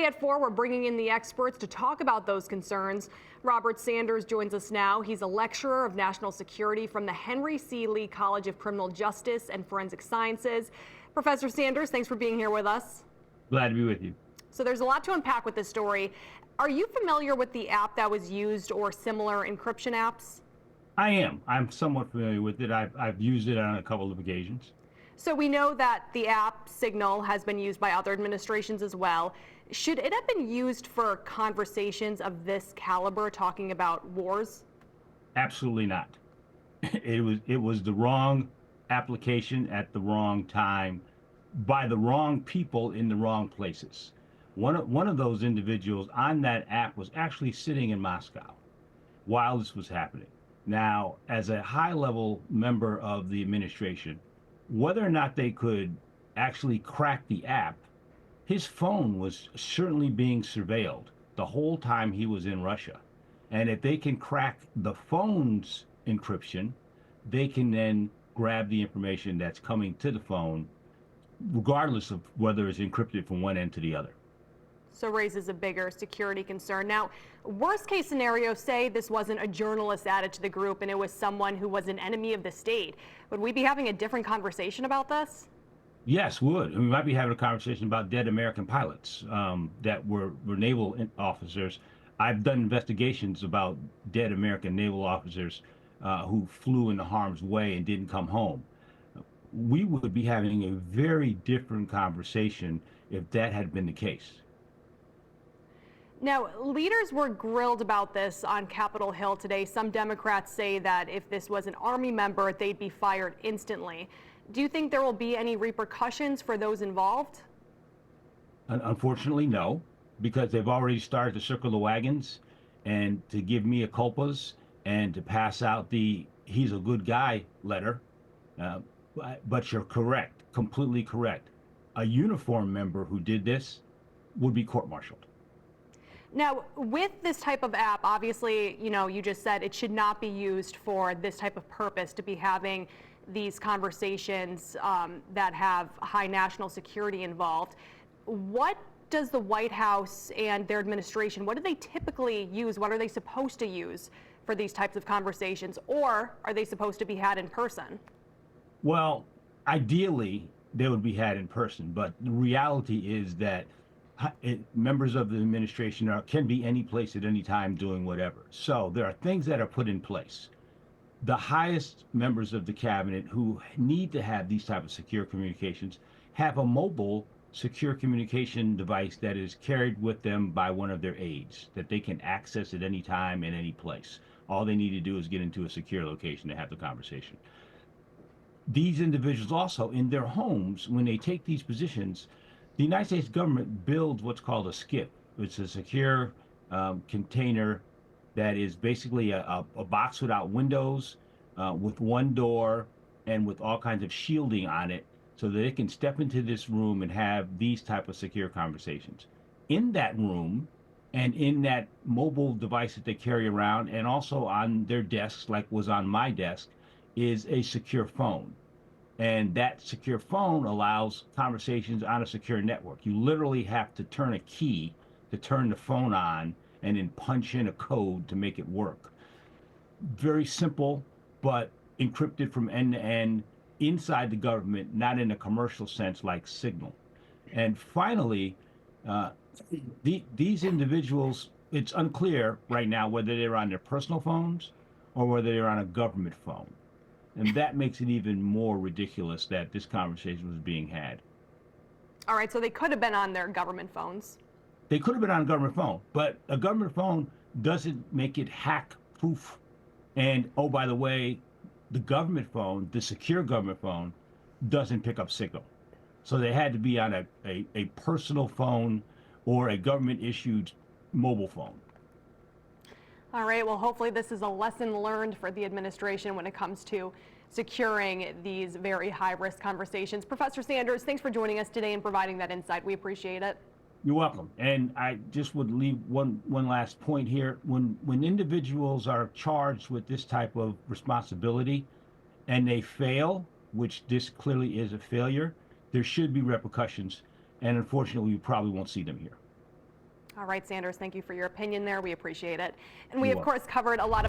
At 4, we're bringing in the experts to talk about those concerns. Robert Sanders joins us now. He's a lecturer of national security from the Henry C. Lee College of Criminal Justice and Forensic Sciences. Professor Sanders, thanks for being here with us. Glad to be with you. So there's a lot to unpack with this story. Are you familiar with the app that was used or similar encryption apps? I am. I'm somewhat familiar with it. I've used it on a couple of occasions. So we know that the app Signal has been used by other administrations as well. Should it have been used for conversations of this caliber, talking about wars? Absolutely not. It was the wrong application at the wrong time by the wrong people in the wrong places. One of those individuals on that app was actually sitting in Moscow while this was happening. Now, as a high-level member of the administration, whether or not they could actually crack the app, his phone was certainly being surveilled the whole time he was in Russia. And if they can crack the phone's encryption, they can then grab the information that's coming to the phone, regardless of whether it's encrypted from one end to the other. So raises a bigger security concern. Now, worst case scenario, say this wasn't a journalist added to the group and it was someone who was an enemy of the state. Would we be having a different conversation about this? Yes, would. We might be having a conversation about dead American pilots that were naval officers. I've done investigations about dead American naval officers who flew into harm's way and didn't come home. We would be having a very different conversation if that had been the case. Now, leaders were grilled about this on Capitol Hill today. Some Democrats say that if this was an Army member, they'd be fired instantly. Do you think there will be any repercussions for those involved? Unfortunately, no, because they've already started to circle the wagons and to give mea culpas and to pass out the "he's a good guy" letter. But you're correct, completely correct. A uniformed member who did this would be court-martialed. Now, with this type of app, obviously, you just said it should not be used for this type of purpose, to be having these conversations that have high national security involved. What does the White House and their administration, what do they typically use? What are they supposed to use for these types of conversations? Or are they supposed to be had in person? Well, ideally, they would be had in person, but the reality is that members of the administration can be any place at any time doing whatever. So there are things that are put in place. The highest members of the cabinet who need to have these type of secure communications have a mobile secure communication device that is carried with them by one of their aides that they can access at any time in any place. All they need to do is get into a secure location to have the conversation. These individuals also in their homes, when they take these positions, the United States government builds what's called a SCIF. It's a secure container that is basically a box without windows, with one door, and with all kinds of shielding on it, so that they can step into this room and have these type of secure conversations. In that room, and in that mobile device that they carry around, and also on their desks, like was on my desk, is a secure phone. And that secure phone allows conversations on a secure network. You literally have to turn a key to turn the phone on and then punch in a code to make it work. Very simple, but encrypted from end to end inside the government, not in a commercial sense like Signal. And finally, these individuals, it's unclear right now whether they're on their personal phones or whether they're on a government phone. And that makes it even more ridiculous that this conversation was being had. All right, so they could have been on their government phones. They could have been on a government phone, but a government phone doesn't make it hack-proof. And, oh, by the way, the government phone, the secure government phone, doesn't pick up Signal. So they had to be on a personal phone or a government-issued mobile phone. All right, well, hopefully this is a lesson learned for the administration when it comes to securing these very high-risk conversations. Professor Sanders, thanks for joining us today and providing that insight. We appreciate it. You're welcome. And I just would leave one last point here. When individuals are charged with this type of responsibility and they fail, which this clearly is a failure, there should be repercussions. And unfortunately, we probably won't see them here. All right, Sanders, thank you for your opinion there. We appreciate it. And we, You're of course, covered a lot of